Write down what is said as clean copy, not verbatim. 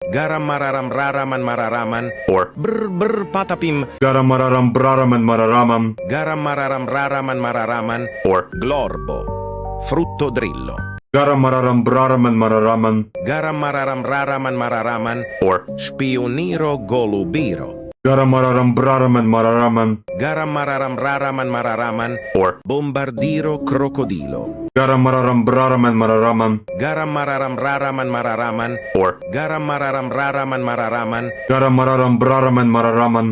Garam mararam raraman mararaman. or Patapim. Garam mararam braraman mararamam. Garam mararam raraman mararaman. or Glorbo. Frutto drillo. Garam mararam braraman mararaman. Garam mararam raraman mararaman. or Spioniro golubiro. Garam mararam braraman mararaman. Garam mararam raraman mararaman. or Bombardiro crocodilo. Garam mararam braraman mararaman. Garam mararam raraman mararaman. or Garam mararam raraman mararaman. Garam mararam braraman mararaman.